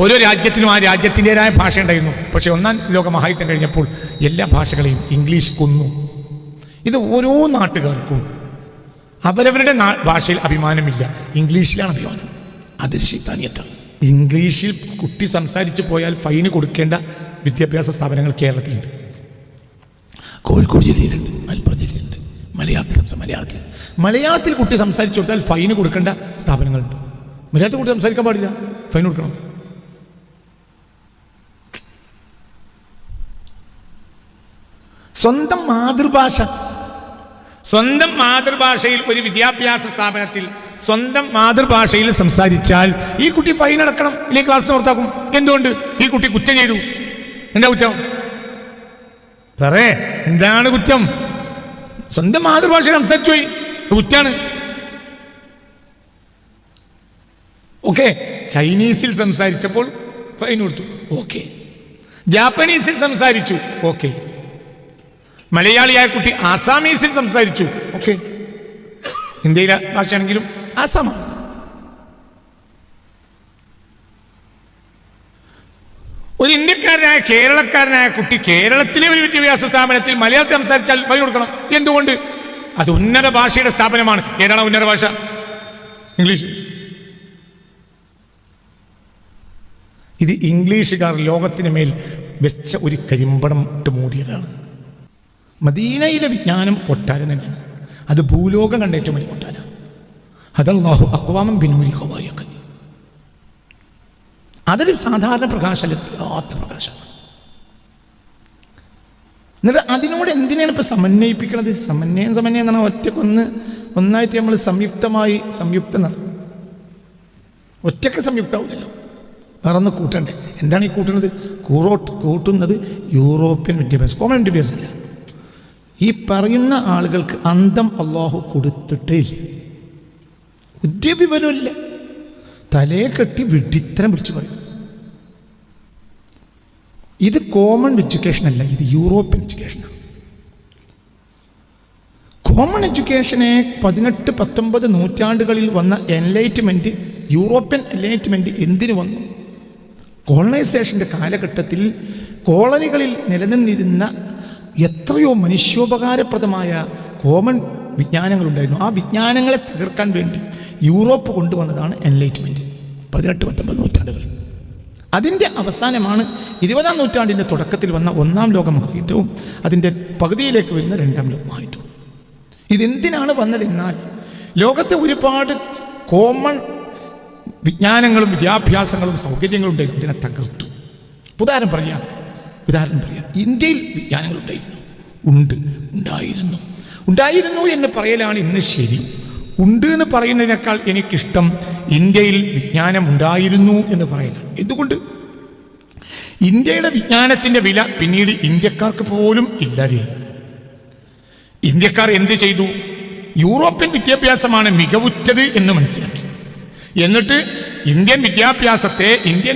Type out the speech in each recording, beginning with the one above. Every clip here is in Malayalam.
ഓരോ രാജ്യത്തിനും ആ രാജ്യത്തിൻ്റെതായ ഭാഷ ഉണ്ടായിരുന്നു. പക്ഷേ ഒന്നാം ലോക മഹായുദ്ധം കഴിഞ്ഞപ്പോൾ എല്ലാ ഭാഷകളെയും ഇംഗ്ലീഷ് കൊന്നു. ഇത് ഓരോ നാട്ടുകാർക്കും അവരവരുടെ ഭാഷയിൽ അഭിമാനമില്ല, ഇംഗ്ലീഷിലാണ് അഭിമാനം. അതൊരു ശൈത്താനിയത്താണ്. ഇംഗ്ലീഷിൽ കുട്ടി സംസാരിച്ച് പോയാൽ ഫൈന് കൊടുക്കേണ്ട വിദ്യാഭ്യാസ സ്ഥാപനങ്ങൾ കേരളത്തിലുണ്ട്. കോഴിക്കോട് ജില്ലയിലുണ്ട്, മലപ്പുറം ജില്ലയിലുണ്ട്. മലയാളത്തിൽ കുട്ടി സംസാരിച്ചു കൊടുത്താൽ ഫൈന് കൊടുക്കേണ്ട സ്ഥാപനങ്ങളുണ്ട്. മലയാളത്തിൽ കുട്ടി സംസാരിക്കാൻ പാടില്ല, ഫൈൻ കൊടുക്കണം. സ്വന്തം മാതൃഭാഷയിൽ ഒരു വിദ്യാഭ്യാസ സ്ഥാപനത്തിൽ സ്വന്തം മാതൃഭാഷയിൽ സംസാരിച്ചാൽ ഈ കുട്ടി ഫൈൻ അടക്കണം, ഇല്ലെങ്കിൽ ക്ലാസ് പുറത്താക്കും. എന്തുകൊണ്ട്? ഈ കുട്ടി കുറ്റം ചെയ്തു. എന്താ കുറ്റം? എന്താണ് കുറ്റം? സ്വന്തം മാതൃഭാഷയിൽ സംസാരിച്ചു പോയി, കുറ്റാണ്. ഓക്കെ, ചൈനീസിൽ സംസാരിച്ചപ്പോൾ ഫൈൻ കൊടുത്തു, ഓക്കെ. ജാപ്പനീസിൽ സംസാരിച്ചു, ഓക്കെ. മലയാളിയായ കുട്ടി ആസാമീസിൽ സംസാരിച്ചു, ഓക്കെ. ഇന്ത്യയിലെ ഭാഷയാണെങ്കിലും ആസാമാണ്. ഒരു ഇന്ത്യക്കാരനായ കേരളക്കാരനായ കുട്ടി കേരളത്തിലെ ഒരു വിദ്യാഭ്യാസ സ്ഥാപനത്തിൽ മലയാളത്തിൽ സംസാരിച്ചാൽ ഫൈൻ കൊടുക്കണം. എന്തുകൊണ്ട്? അത് ഉന്നത ഭാഷയുടെ സ്ഥാപനമാണ്. ഏതാണ് ഉന്നത ഭാഷ? ഇംഗ്ലീഷ്. ഇത് ഇംഗ്ലീഷുകാർ ലോകത്തിന് മേൽ വെച്ച ഒരു കരിമ്പടം ഇട്ട് മൂടിയതാണ്. മദീനയിലെ വിജ്ഞാനം കൊട്ടാരം തന്നെയാണ്. അത് ഭൂലോകം കണ്ട ഏറ്റവും വലിയ കൊട്ടാരം. അതല്ലാഹു അഖ്വാമൻ ബിനൂരി ഖവായിഖ. അതൊരു സാധാരണ പ്രകാശമല്ല, വല്ലാത്ത പ്രകാശമാണ്. എന്നിട്ട് അതിനോട് എന്തിനാണ് ഇപ്പം സമന്വയിപ്പിക്കുന്നത്? സമന്വയം എന്ന് പറഞ്ഞാൽ ഒന്നായിട്ട് നമ്മൾ സംയുക്തം ഒറ്റയ്ക്ക് സംയുക്തമാവില്ലല്ലോ, വേറെ ഒന്ന് കൂട്ടണ്ടേ. എന്താണ് ഈ കൂട്ടുന്നത്? കൂട്ടുന്നത് യൂറോപ്യൻ വിദ്യാഭ്യാസം, കോമൺ വിദ്യാഭ്യാസമല്ല. ഈ പറയുന്ന ആളുകൾക്ക് അന്തം അള്ളാഹു കൊടുത്തിട്ടേ ഇല്ല, ഒരു വിവരമില്ല. തലയെ കെട്ടി വിഡിത്തരം വിളിച്ചു പറയും. ഇത് കോമൺ എഡ്യൂക്കേഷൻ അല്ല, ഇത് യൂറോപ്യൻ എഡ്യൂക്കേഷനാണ്. കോമൺ എഡ്യൂക്കേഷനെ 18-19 നൂറ്റാണ്ടുകളിൽ വന്ന എൻലൈറ്റ്മെൻറ്റ്, യൂറോപ്യൻ എൻലൈറ്റ്മെൻറ്റ് എന്തിനു വന്നു? കോളനൈസേഷൻ്റെ കാലഘട്ടത്തിൽ കോളനികളിൽ നിലനിന്നിരുന്ന എത്രയോ മനുഷ്യോപകാരപ്രദമായ കോമൺ വിജ്ഞാനങ്ങളുണ്ടായിരുന്നു. ആ വിജ്ഞാനങ്ങളെ തകർക്കാൻ വേണ്ടി യൂറോപ്പ് കൊണ്ടുവന്നതാണ് എൻലൈറ്റ്മെൻറ്റ് 18-19 നൂറ്റാണ്ടുകളിൽ. അതിൻ്റെ അവസാനമാണ് 20-ാം നൂറ്റാണ്ടിൻ്റെ തുടക്കത്തിൽ വന്ന ഒന്നാം ലോക മഹായുദ്ധവും അതിൻ്റെ പകുതിയിലേക്ക് വരുന്ന രണ്ടാം ലോക മഹായുദ്ധവും. ഇതെന്തിനാണ് വന്നതെന്നാൽ ലോകത്തെ ഒരുപാട് കോമൺ വിജ്ഞാനങ്ങളും വിദ്യാഭ്യാസങ്ങളും സൗകര്യങ്ങളും ഉണ്ടായിരുന്നു, അതിനെ തകർത്തു. ഉദാഹരണം പറയാം, ഇന്ത്യയിൽ വിജ്ഞാനങ്ങൾ ഉണ്ടായിരുന്നു എന്ന് പറയലാണ് ഇന്ന് ശരി. ഉണ്ട് എന്ന് പറയുന്നതിനേക്കാൾ എനിക്കിഷ്ടം ഇന്ത്യയിൽ വിജ്ഞാനം ഉണ്ടായിരുന്നു എന്ന് പറയലാണ്. എന്തുകൊണ്ട്? ഇന്ത്യയുടെ വിജ്ഞാനത്തിൻ്റെ വില പിന്നീട് ഇന്ത്യക്കാർക്ക് പോലും ഇല്ലാതെ. ഇന്ത്യക്കാർ എന്ത് ചെയ്തു? യൂറോപ്യൻ വിദ്യാഭ്യാസമാണ് മികവുറ്റത് എന്ന് മനസ്സിലാക്കി. എന്നിട്ട് ഇന്ത്യൻ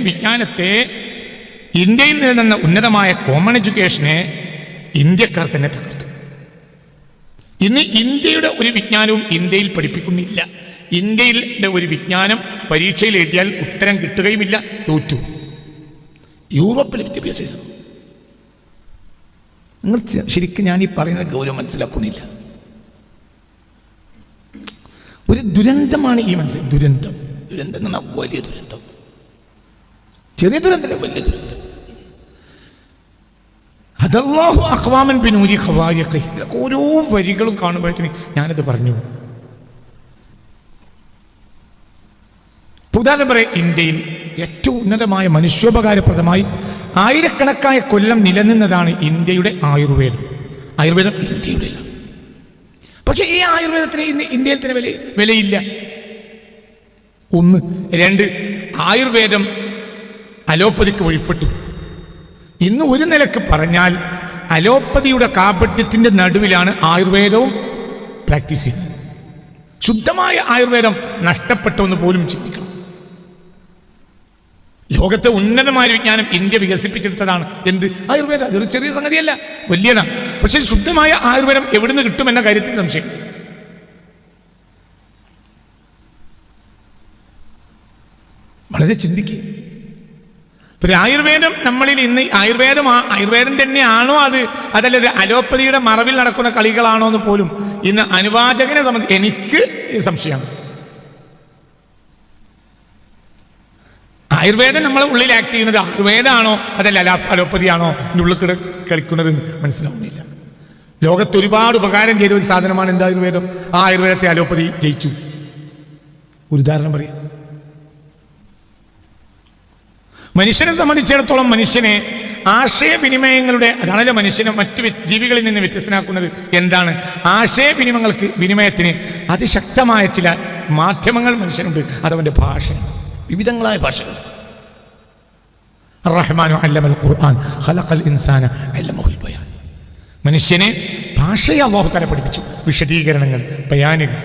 വിജ്ഞാനത്തെ, ഇന്ത്യയിൽ നിന്ന ഉന്നതമായ കോമൺ എഡ്യൂക്കേഷനെ ഇന്ത്യക്കാർ തന്നെ തകർത്തു. ഇന്ന് ഇന്ത്യയുടെ ഒരു വിജ്ഞാനവും ഇന്ത്യയിൽ പഠിപ്പിക്കുന്നില്ല. ഇന്ത്യയിലെ ഒരു വിജ്ഞാനം പരീക്ഷയിൽ എഴുതിയാൽ ഉത്തരം കിട്ടുകയുമില്ല, തോറ്റു. യൂറോപ്പിലെ വിദ്യാഭ്യാസം നിങ്ങൾ ശരിക്കും ഞാൻ ഈ പറയുന്ന ഗൗരവം മനസ്സിലാക്കുന്നില്ല. ഒരു ദുരന്തമാണ് ഈ ദുരന്തം എന്ന് പറഞ്ഞാൽ വലിയ ദുരന്തം. ചെറിയ ദുരന്തമല്ല, വലിയ ദുരന്തം. അതല്ലാഹു അഖ്വാമൻ ബിനൂരി ഖവായിഖ. ഓരോ വരികളും കാണുമ്പോഴത്തേന് ഞാനത് പറഞ്ഞു. ഉദാഹരണം പറയാം, ഇന്ത്യയിൽ ഏറ്റവും ഉന്നതമായ മനുഷ്യോപകാരപ്രദമായി ആയിരക്കണക്കായ കൊല്ലം നിലനിന്നതാണ് ഇന്ത്യയുടെ ആയുർവേദം. ആയുർവേദം ഇന്ത്യയുടെ. പക്ഷെ ഈ ആയുർവേദത്തിന് ഇന്ന് ഇന്ത്യയിൽ തന്നെ വിലയില്ല. 1. 2, ആയുർവേദം അലോപ്പതിക്ക് വഴിപ്പെട്ടു. ഇന്ന് ഒരു നിലക്ക് പറഞ്ഞാൽ അലോപ്പതിയുടെ കാപട്യത്തിൻ്റെ നടുവിലാണ് ആയുർവേദവും പ്രാക്ടീസ് ചെയ്യുന്നത്. ശുദ്ധമായ ആയുർവേദം നഷ്ടപ്പെട്ടെന്ന് പോലും ചിന്തിക്കണം. ലോകത്തെ ഉന്നതമായ വിജ്ഞാനം ഇന്ത്യ വികസിപ്പിച്ചെടുത്തതാണ്. എന്ത്? ആയുർവേദം. അതൊരു ചെറിയ സംഗതിയല്ല, വലിയതാണ്. പക്ഷെ ശുദ്ധമായ ആയുർവേദം എവിടുന്ന് കിട്ടുമെന്ന കാര്യത്തിൽ സംശയം. വളരെ ചിന്തിക്കുക. ഒരു ആയുർവേദം നമ്മളിൽ ഇന്ന് ആയുർവേദം തന്നെയാണോ അതല്ലത് അലോപ്പതിയുടെ മറവിൽ നടക്കുന്ന കളികളാണോ എന്ന് പോലും ഇന്ന് അനുവാചകനെ സംബന്ധിച്ച് എനിക്ക് സംശയമാണ്. ആയുർവേദം നമ്മളെ ഉള്ളിൽ ആക്ട് ചെയ്യുന്നത് ആയുർവേദമാണോ അതല്ല അലോപ്പതിയാണോ ഉള്ളിൽ കളിക്കുന്നത് മനസ്സിലാവുന്നില്ല. ലോകത്ത് ഒരുപാട് ഉപകാരം ചെയ്ത ഒരു സാധനമാണ് എന്താ ആയുർവേദം. ആ ആയുർവേദത്തെ അലോപ്പതി ജയിച്ചു. ഒരു ഉദാഹരണം പറയാം. മനുഷ്യനെ സംബന്ധിച്ചിടത്തോളം മനുഷ്യനെ ആശയവിനിമയങ്ങളുടെ, അതാണല്ലോ മനുഷ്യനെ മറ്റു ജീവികളിൽ നിന്ന് വ്യത്യസ്തനാക്കുന്നത്. എന്താണ്? വിനിമയത്തിന് അതിശക്തമായ ചില മാധ്യമങ്ങൾ മനുഷ്യനുണ്ട്. അതവൻ്റെ ഭാഷയാണ്, വിവിധങ്ങളായ ഭാഷകൾ. റഹ്മാനു അല്ലമൽ ഖുർആൻ ഖലഖൽ ഇൻസാന അല്ലമഹുൽ ബയാൻ. മനുഷ്യനെ ഭാഷയെ അല്ലാഹു തആല പഠിപ്പിച്ചു. വിശദീകരണങ്ങൾ, ബയാനുകൾ.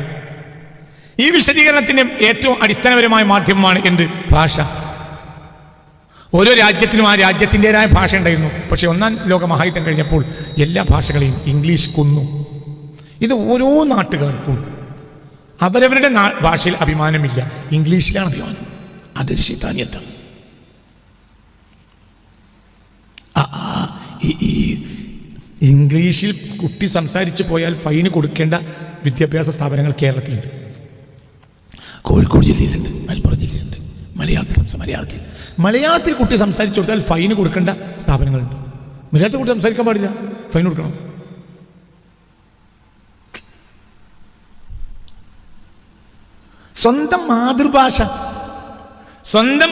ഈ വിശദീകരണത്തിന്റെ ഏറ്റവും അടിസ്ഥാനപരമായ മാധ്യമമാണ് എന്ത്? ഭാഷ. ഓരോ രാജ്യത്തിനും ആ രാജ്യത്തിൻ്റെതായ ഭാഷ ഉണ്ടായിരുന്നു. പക്ഷെ ഒന്നാം ലോക മഹായുദ്ധം കഴിഞ്ഞപ്പോൾ എല്ലാ ഭാഷകളെയും ഇംഗ്ലീഷ് കൊന്നു. ഇത് ഓരോ നാട്ടുകാർക്കും അവരവരുടെ ഭാഷയിൽ അഭിമാനമില്ല, ഇംഗ്ലീഷിലാണ് അഭിമാനം. അതൊരു ശൈത്താനിയത്താണ്. ഈ ഇംഗ്ലീഷിൽ കുട്ടി സംസാരിച്ചു പോയാൽ ഫൈന് കൊടുക്കേണ്ട വിദ്യാഭ്യാസ സ്ഥാപനങ്ങൾ കേരളത്തിലുണ്ട്. കോഴിക്കോട് ജില്ലയിലുണ്ട്, മലപ്പുറം ജില്ലയിലുണ്ട്. മലയാളത്തിൽ കുട്ടി സംസാരിച്ചു കൊടുത്താൽ ഫൈന് കൊടുക്കേണ്ട സ്ഥാപനങ്ങളുണ്ട്. മലയാളത്തിൽ കുട്ടി സംസാരിക്കാൻ പാടില്ല, ഫൈൻ കൊടുക്കണം. സ്വന്തം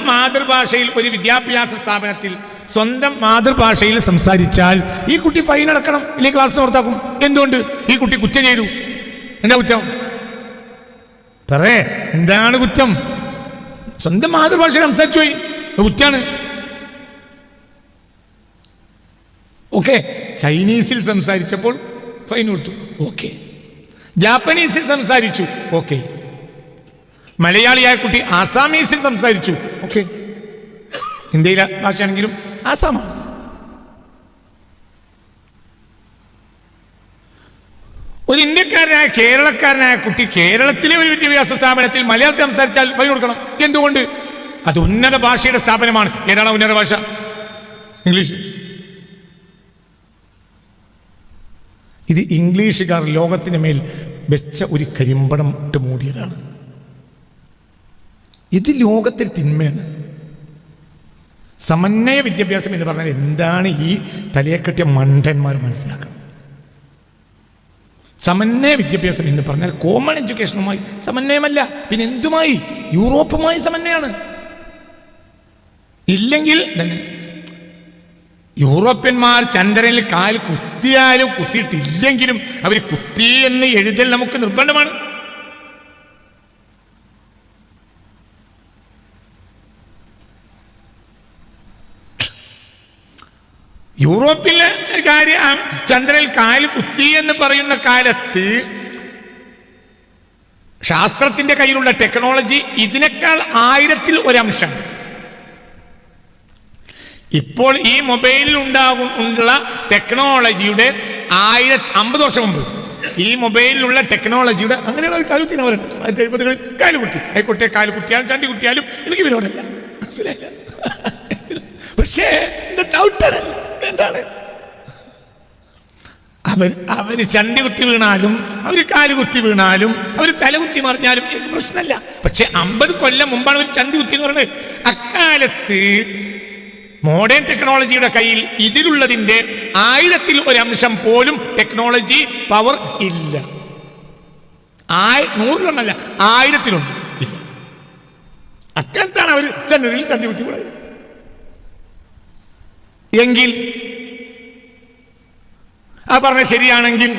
മാതൃഭാഷയിൽ ഒരു വിദ്യാഭ്യാസ സ്ഥാപനത്തിൽ സ്വന്തം മാതൃഭാഷയിൽ സംസാരിച്ചാൽ ഈ കുട്ടി ഫൈൻ അടക്കണം, ഇല്ലെങ്കിൽ ക്ലാസ് പുറത്താക്കും. എന്തുകൊണ്ട്? ഈ കുട്ടി കുറ്റം ചെയ്തു. എന്താ കുറ്റം? എന്താണ് കുറ്റം? സ്വന്തം മാതൃഭാഷയിൽ സംസാരിച്ചു പോയി, കുറ്റാണ്. ഓക്കെ, ചൈനീസിൽ സംസാരിച്ചപ്പോൾ ഫൈൻ കൊടുത്തു, ഓക്കെ. ജാപ്പനീസിൽ സംസാരിച്ചു, ഓക്കെ. മലയാളിയായ കുട്ടി ആസാമീസിൽ സംസാരിച്ചു, ഓക്കെ. ഇന്ത്യയിലെ ഭാഷയാണെങ്കിലും ആസാമാണ്. ഒരു ഇന്ത്യക്കാരനായ കേരളക്കാരനായ കുട്ടി കേരളത്തിലെ ഒരു വിദ്യാഭ്യാസ സ്ഥാപനത്തിൽ മലയാളത്തിൽ സംസാരിച്ചാൽ ഫൈൻ കൊടുക്കണം. എന്തുകൊണ്ട്? അത് ഉന്നത ഭാഷയുടെ സ്ഥാപനമാണ്. ഏതാണ് ഉന്നത ഭാഷ? ഇംഗ്ലീഷ്. ഇത് ഇംഗ്ലീഷുകാർ ലോകത്തിന് മേൽ വെച്ച ഒരു കരിമ്പടം ഇട്ട് മൂടിയതാണ്. ഇത് ലോകത്തിൽ തിന്മയാണ്. സമന്വയ വിദ്യാഭ്യാസം എന്ന് പറഞ്ഞാൽ എന്താണ് ഈ തലയെ കെട്ടിയ മണ്ടന്മാർ മനസ്സിലാക്കണം. സമന്വയ വിദ്യാഭ്യാസം എന്ന് പറഞ്ഞാൽ കോമൺ എഡ്യൂക്കേഷനുമായി സമന്വയമല്ല, പിന്നെ എന്തുമായി? യൂറോപ്പുമായി സമന്വയമാണ്. ഇല്ലെങ്കിൽ യൂറോപ്യന്മാർ ചന്ദ്രനിൽ കാൽ കുത്തിയാലും കുത്തിയിട്ടില്ലെങ്കിലും അവർ കുത്തി എന്ന് എഴുതൽ നമുക്ക് നിർബന്ധമാണ്. യൂറോപ്പിലെ കാര്യം ചന്ദ്രനിൽ കാൽ കുത്തി എന്ന് പറയുന്ന കാലത്ത് ശാസ്ത്രത്തിന്റെ കയ്യിലുള്ള ടെക്നോളജി ഇതിനേക്കാൾ 1000-ൽ 1 അംശം. ഇപ്പോൾ ഈ മൊബൈലിൽ ഉള്ള ടെക്നോളജിയുടെ 50 വർഷം മുമ്പ് ഈ മൊബൈലിലുള്ള ടെക്നോളജിയുടെ അങ്ങനെയുള്ള ഒരു കാലുകുത്തി 1970-കളിൽ കാലുകുത്തി. ആയിക്കോട്ടെ, കാലുകുത്തിയാലും ചണ്ടി കുത്തിയാലും എനിക്ക് വിരോധമല്ല, മനസ്സിലായില്ല. പക്ഷേ എന്താണ് അവര് ചണ്ടി കുത്തി വീണാലും അവര് കാലുകുത്തി വീണാലും അവര് തലകുത്തി മറിഞ്ഞാലും എനിക്ക് പ്രശ്നമല്ല. പക്ഷെ 50 കൊല്ലം മുമ്പാണ് ഒരു ചന്തി കുത്തി എന്ന് പറയുന്നത്. അക്കാലത്ത് മോഡേൺ ടെക്നോളജിയുടെ കയ്യിൽ ഇതിലുള്ളതിന്റെ 1000-ൽ 1 അംശം പോലും ടെക്നോളജി പവർ ഇല്ല. 100-ലൊന്നല്ല, 1000-ലുണ്ട് ഇല്ല. അക്കാലത്താണ് അവർ ചന്ദ്രനിൽ ചന്തി കുത്തി കൂടെ. എങ്കിൽ ആ പറഞ്ഞ ശരിയാണെങ്കിൽ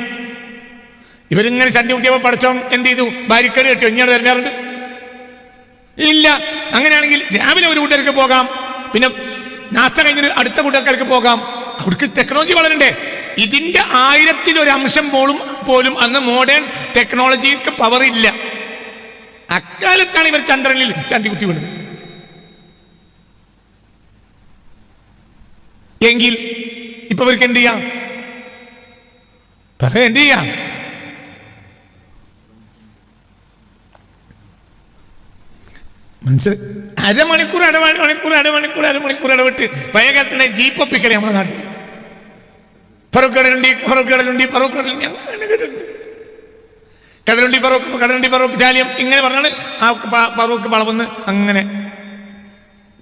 ഇവരിങ്ങനെ ചന്തി കുത്തിയപ്പോൾ പഠിച്ചോൻ എന്ത് ചെയ്തു? ബാരിക്കേഡ് കെട്ടിയോ? ഇങ്ങനെ വരാറുണ്ട് ഇല്ല. അങ്ങനെയാണെങ്കിൽ രാവിലെ ഒരു കൂട്ടർക്ക് പോകാം, പിന്നെ നാസ്ത കഴിഞ്ഞിട്ട് അടുത്ത കൂട്ടർക്ക് പോകാം. അവർക്ക് ടെക്നോളജി വളരണ്ടേ? ഇതിന്റെ 1000-ൽ 1 അംശം പോലും അന്ന് മോഡേൺ ടെക്നോളജിക്ക് പവർ ഇല്ല. അക്കാലത്താണ് ഇവർ ചന്ദ്രനിൽ ചന്തി കുത്തി വീണത്. എങ്കിൽ ഇപ്പൊ ഇവർക്ക് എന്ത് ചെയ്യാം? എന്ത് ചെയ്യാം? മനസ്സിലായി? അരമണിക്കൂർ ഇടവിട്ട് പഴയ കാലത്തുള്ള ജീപ്പ് ഒപ്പിക്കലേ നമ്മുടെ നാട്ടിൽ. ഫറൂഖ് കടലുണ്ടി അങ്ങനെ കേട്ടിട്ടുണ്ട്. കടലുണ്ടി ഫറൂഖ് ചാലിയം ഇങ്ങനെ പറഞ്ഞാണ് ആ ഫറൂഖ് വളവെന്ന്. അങ്ങനെ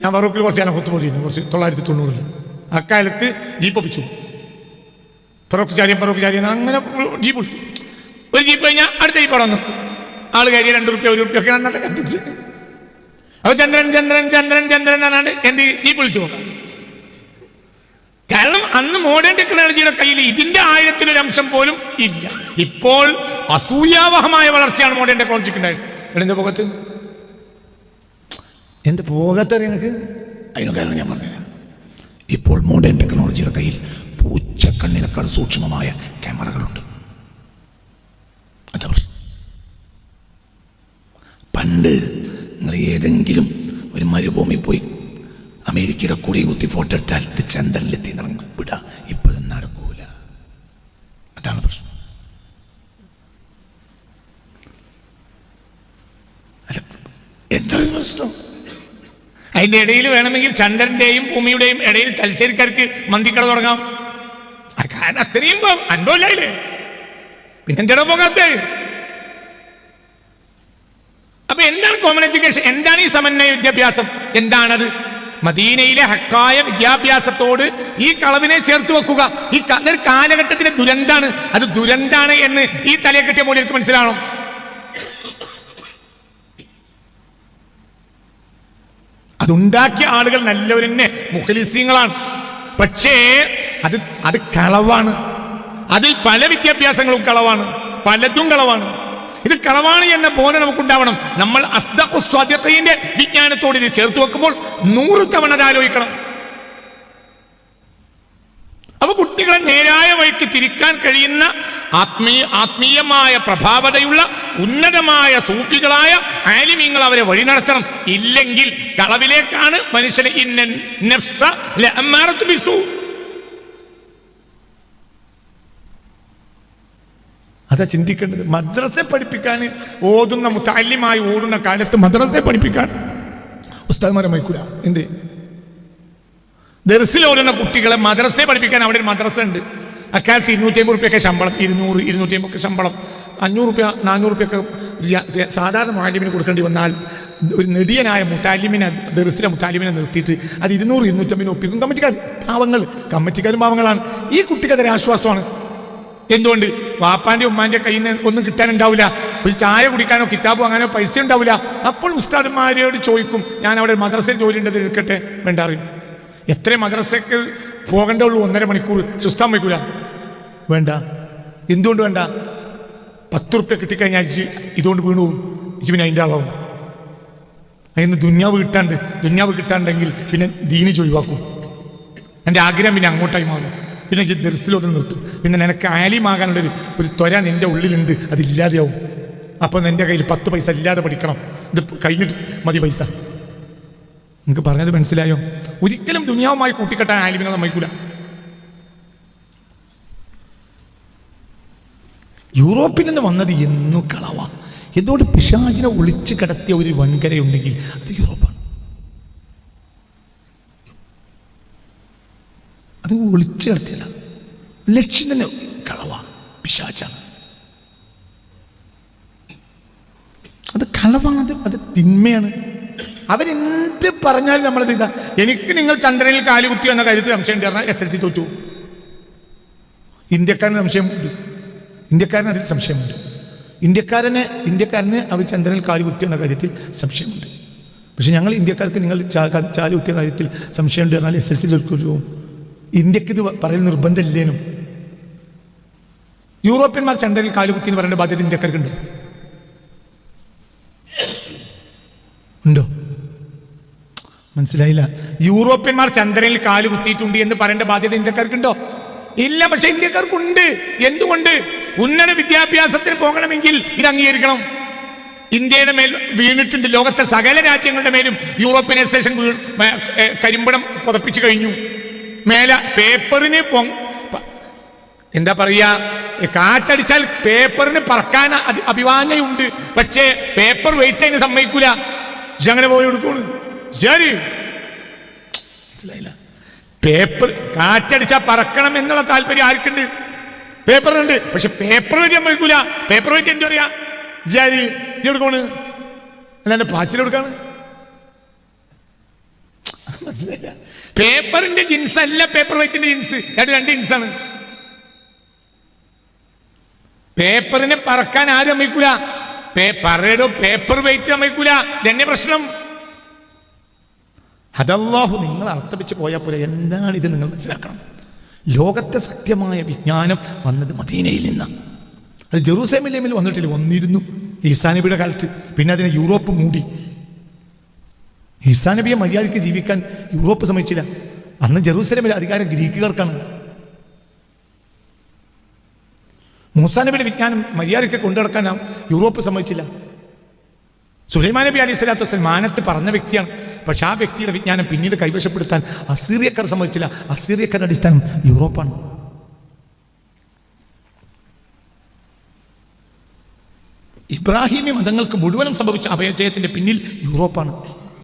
ഞാൻ ഫറൂഖിൽ കുറച്ച് കാലം കൊത്തുപോലിയിരുന്നു, കുറച്ച് 990 അക്കാലത്ത് ജീപ്പ് ഒപ്പിച്ചു. ഫറൂഖ് ചാലിയം അങ്ങനെ ജീപ്പ് ഒഴിക്കും. ഒരു ജീപ്പ് കഴിഞ്ഞാൽ അടുത്ത ജീപ്പ് അവിടെ നിൽക്കും. ആൾ കയറിയ 2 രൂപ 1 രൂപ ഒക്കെ നന്നായിട്ട് കത്തിച്ച്. അപ്പോൾ ചന്ദ്രൻ എന്നാണ് എന്ത് ജീപ്പ് വിളിച്ചു നോക്കാം. കാരണം അന്ന് മോഡേൺ ടെക്നോളജിയുടെ കയ്യിൽ ഇതിന്റെ 1000-ൽ അംശം പോലും ഇല്ല. ഇപ്പോൾ അസൂയാവഹമായ വളർച്ചയാണ് മോഡേൺ ടെക്നോളജിക്ക് ഉണ്ടായത്. എന്താ പോകാത്തറിയ നിങ്ങൾക്ക്? അതിന് കാരണം ഞാൻ പറഞ്ഞില്ല. ഇപ്പോൾ മോഡേൺ ടെക്നോളജിയുടെ കയ്യിൽ പൂച്ചക്കണ്ണിനേക്കാൾ സൂക്ഷ്മമായ ക്യാമറകളുണ്ട്. എന്താ പ്രശ്നം? പണ്ട് നിങ്ങൾ ഏതെങ്കിലും ഒരു മരുഭൂമി പോയി അമേരിക്കയുടെ കൂടി കുത്തി ഫോട്ടോ എടുത്താൽ ഇത് ചന്ദ്രനിലെത്തി വിടാ. ഇപ്പൊ നടക്കൂല. അതാണ് പ്രശ്നം. അല്ല, എന്താണ് പ്രശ്നം? അതിൻ്റെ ഇടയിൽ വേണമെങ്കിൽ ചന്ദ്രന്റെയും ഭൂമിയുടെയും ഇടയിൽ തലശ്ശേരിക്കാർക്ക് മന്തിക്കട തുടങ്ങാം. കാരണം അത്രയും അനുഭവമില്ലേ? പിന്നെന്താണോ പോകാത്തത്? അപ്പൊ എന്താണ് കോമൺ എഡ്യൂക്കേഷൻ? എന്താണ് ഈ സമന്വയ വിദ്യാഭ്യാസം? എന്താണത്? മദീനയിലെ ഹക്കായ വിദ്യാഭ്യാസത്തോട് ഈ കളവിനെ ചേർത്ത് വെക്കുക. ഇതൊരു കാലഘട്ടത്തിന്റെ ദുരന്താണ്. അത് ദുരന്താണ് എന്ന് ഈ തലയെ കെട്ടിയ മൂല്യർക്ക് മനസ്സിലാവണം. അതുണ്ടാക്കിയ ആളുകൾ നല്ലവരെന്നെ മുഖലിസീങ്ങളാണ്. പക്ഷേ അത് കളവാണ്. അതിൽ പല വിദ്യാഭ്യാസങ്ങളും കളവാണ്, പലതും കളവാണ്. ഇത് കളവാണ് എന്ന ബോധം നമുക്കുണ്ടാവണം. നമ്മൾ അസ്ദഖു സ്വാദിഖീന്റെ വിജ്ഞാനത്തോട് ഇത് ചേർത്ത് വെക്കുമ്പോൾ 100 തവണ അത് ആലോചിക്കണം. അപ്പൊ കുട്ടികളെ നേരായ വഴിക്ക് തിരിക്കാൻ കഴിയുന്ന ആത്മീയമായ പ്രഭാവതയുള്ള ഉന്നതമായ സൂഫികളായ ആലിമീങ്ങൾ അവരെ വഴി നടത്തണം. ഇല്ലെങ്കിൽ കളവിലേക്കാണ് മനുഷ്യനെ. ഇന്ന നഫ്സ ലഅമ്മാറതു ബിസൂ. അതാ ചിന്തിക്കേണ്ടത്. മദ്രസ പഠിപ്പിക്കാൻ ഓതുന്ന മുതഅല്ലിമായി ഓടുന്ന കാലത്ത് മദ്രസ പഠിപ്പിക്കാൻ ഉസ്താദ്മാരെ മൈക്കൂല. എന്ത്? ദർസിൽ ഓടുന്ന കുട്ടികളെ മദ്രസ പഠിപ്പിക്കാൻ അവിടെ ഒരു മദ്രസ ഉണ്ട്. അക്കാലത്ത് 250 രൂപയൊക്കെ ശമ്പളം, 200, 250 ശമ്പളം, 500 രൂപ 400 രൂപയൊക്കെ സാധാരണ മുഅല്ലിമിന് കൊടുക്കേണ്ടി വന്നാൽ ഒരു നെടിയനായ മുതഅല്ലിമിനെ, ദർസിലെ മുതഅല്ലിമിനെ നിർത്തിയിട്ട് അത് 200, 250 ഒപ്പിക്കും കമ്മിറ്റിക്കാർ. കമ്മിറ്റിക്കാരും പാവങ്ങളാണ്. ഈ കുട്ടിക്ക് അതൊരു ആശ്വാസമാണ്. എന്തുകൊണ്ട്? വാപ്പാന്റെ ഉമ്മാന്റെ കയ്യിൽ നിന്ന് ഒന്നും കിട്ടാനുണ്ടാവില്ല. ഒരു ചായ കുടിക്കാനോ കിതാബോ അങ്ങനെ പൈസ ഉണ്ടാവില്ല. അപ്പോൾ ഉസ്താദന്മാരോട് ചോദിക്കും, ഞാൻ അവിടെ മദ്രസയിൽ ജോലി ഉണ്ടത് എടുക്കട്ടെ. വേണ്ട അറിയും. എത്ര മദ്രസക്ക് പോകേണ്ടുള്ളൂ? 1.5 മണിക്കൂർ. സുസ്താൻ വയ്ക്കൂല. വേണ്ട. എന്തുകൊണ്ട് വേണ്ട? 10 റുപ്യ കിട്ടിക്കഴിഞ്ഞാൽ ഇതുകൊണ്ട് വീണു പോകും. പിന്നെ അതിൻ്റെ ആളാവും. അതിന് ദുന്യാവ് കിട്ടാണ്ടെങ്കിൽ പിന്നെ ദീനി ഒഴിവാക്കും. എൻ്റെ ആഗ്രഹം പിന്നെ അങ്ങോട്ടായി മാറും. പിന്നെ ദർസിലൊന്ന് നിർത്തും. പിന്നെ നിനക്ക് ആലിമാകാനുള്ളൊരു ത്വര നിൻ്റെ ഉള്ളിലുണ്ട്, അതില്ലാതെയാവും. അപ്പോൾ നിൻ്റെ കയ്യിൽ 10 പൈസ ഇല്ലാതെ പഠിക്കണം. ഇത് കഴിഞ്ഞിട്ട് മതി പൈസ. നിങ്ങൾക്ക് പറഞ്ഞത് മനസ്സിലായോ? ഒരിക്കലും ദുനിയാവുമായി കൂട്ടിക്കെട്ടാൻ ആലിമിനെ സമ്മതിക്കൂല. യൂറോപ്പിൽ നിന്ന് വന്നത് എന്നു കളവാ. എന്തുകൊണ്ട്? പിശാചിനെ ഒളിച്ചു കിടത്തിയ ഒരു വൻകരയുണ്ടെങ്കിൽ അത് യൂറോപ്പാണ്. അത് ഒളിച്ചു കിടത്തിയല്ല, ലക്ഷ്യം തന്നെ കളവാ, പിശാചാണ്. അത് കളവാണ്, അത് തിന്മയാണ്. അവരെന്ത് പറഞ്ഞാലും നമ്മളത് ഇതാ. എനിക്ക് നിങ്ങൾ ചന്ദ്രനിൽ കാലുകുത്തി എന്ന കാര്യത്തിൽ സംശയം ഉണ്ട് പറഞ്ഞാൽ SLC തോറ്റു. ഇന്ത്യക്കാരന് സംശയമുണ്ട്. ഇന്ത്യക്കാരന് അതിൽ സംശയമുണ്ട്. ഇന്ത്യക്കാരന് അവർ ചന്ദ്രനിൽ കാലുകുത്തി എന്ന കാര്യത്തിൽ സംശയമുണ്ട്. പക്ഷെ ഞങ്ങൾ ഇന്ത്യക്കാർക്ക് നിങ്ങൾ ചാലുകുത്തിയ കാര്യത്തിൽ സംശയമുണ്ട് പറഞ്ഞാൽ SLC തോൽക്കുമല്ലോ. ഇന്ത്യക്ക് ഇത് പറയൽ നിർബന്ധമില്ലേനും. യൂറോപ്യന്മാർ ചന്ദ്രനിൽ കാലുകുത്തി എന്ന് പറയേണ്ട ബാധ്യത ഇന്ത്യക്കാർക്കുണ്ടോ? ഉണ്ടോ? മനസ്സിലായില്ല. യൂറോപ്യന്മാർ ചന്ദ്രനിൽ കാല് കുത്തിയിട്ടുണ്ട് എന്ന് പറയേണ്ട ബാധ്യത ഇന്ത്യക്കാർക്കുണ്ടോ? ഇല്ല. പക്ഷെ ഇന്ത്യക്കാർക്കുണ്ട്. എന്തുകൊണ്ട്? ഉന്നത വിദ്യാഭ്യാസത്തിന് പോകണമെങ്കിൽ ഇത് അംഗീകരിക്കണം. ഇന്ത്യയുടെ മേൽ വീണിട്ടുണ്ട്. ലോകത്തെ സകല രാജ്യങ്ങളുടെ മേലും യൂറോപ്യനൈസേഷൻ കരിമ്പടം പുതപ്പിച്ചു കഴിഞ്ഞു. മേലെ പേപ്പറിന് എന്താ പറയാ, കാറ്റടിച്ചാൽ പേപ്പറിന് പറക്കാൻ അഭിവാഞ്ഞയുണ്ട്. പക്ഷേ പേപ്പർ വെയിറ്റ് അതിന് സമ്മതിക്കൂല. അങ്ങനെ പോയി കൊടുക്കുന്നു. ശരി, മനസ്സിലായില്ല? പേപ്പർ കാറ്റടിച്ചാൽ പറക്കണം എന്നുള്ള താല്പര്യം ആർക്കുണ്ട്? പേപ്പറിനുണ്ട്. പക്ഷെ പേപ്പർ വെച്ച് സമ്മതിക്കൂല. പേപ്പർ വെച്ച് എന്താ പറയാ? ജാരി എടുക്കണ് അല്ല എന്റെ പാച്ചിലെടുക്കാണ്. മനസ്സിലായില്ല? പേപ്പറിന്റെ ജിൻസ് അല്ല പേപ്പർ വെയിറ്റിന്റെ ജിൻസ്, രണ്ട് ജിൻസാണ്. പേപ്പറിനെ പറക്കാൻ ആരും സമ്മതിക്കൂല. പറയടോ പേപ്പർ വെയിറ്റ് സമ്മതിക്കൂല. ഇതന്നെ പ്രശ്നം. അതല്ലാഹു നിങ്ങൾ അർത്ഥം വെച്ച് പോയാൽ പോലെ എന്താണ് ഇത് നിങ്ങൾ മനസ്സിലാക്കണം. ലോകത്തെ സത്യമായ വിജ്ഞാനം വന്നത് മദീനയിൽ നിന്നാണ്. അത് ജെറൂസലേമിൽ വന്നിട്ടില്ല, വന്നിരുന്നു ഈസാ നബിയുടെ കാലത്ത്. പിന്നെ അതിനെ യൂറോപ്പ് മൂടി. ഈസാ നബിയെ മര്യാദയ്ക്ക് ജീവിക്കാൻ യൂറോപ്പ് സമ്മതിച്ചില്ല. അന്ന് ജെറൂസലേമിലെ അധികാരം ഗ്രീക്കുകാർക്കാണ്. മൂസാ നബിയുടെ വിജ്ഞാനം മര്യാദയ്ക്ക് കൊണ്ടുനടക്കാൻ യൂറോപ്പ് സമ്മതിച്ചില്ല. സുലൈമാൻ നബി അലൈഹി സ്വലാത്തു വസ്സലാം മാനത്ത് പറഞ്ഞ വ്യക്തിയാണ്. പക്ഷെ ആ വ്യക്തിയുടെ വിജ്ഞാനം പിന്നീട് കൈവശപ്പെടുത്താൻ അസീറിയക്കാർ സമ്മതിച്ചില്ല. അസീറിയക്കാരുടെ അടിസ്ഥാനം യൂറോപ്പാണ്. ഇബ്രാഹിമി മതങ്ങൾക്ക് മുഴുവനും സംഭവിച്ച അപജയത്തിന്റെ പിന്നിൽ യൂറോപ്പാണ്.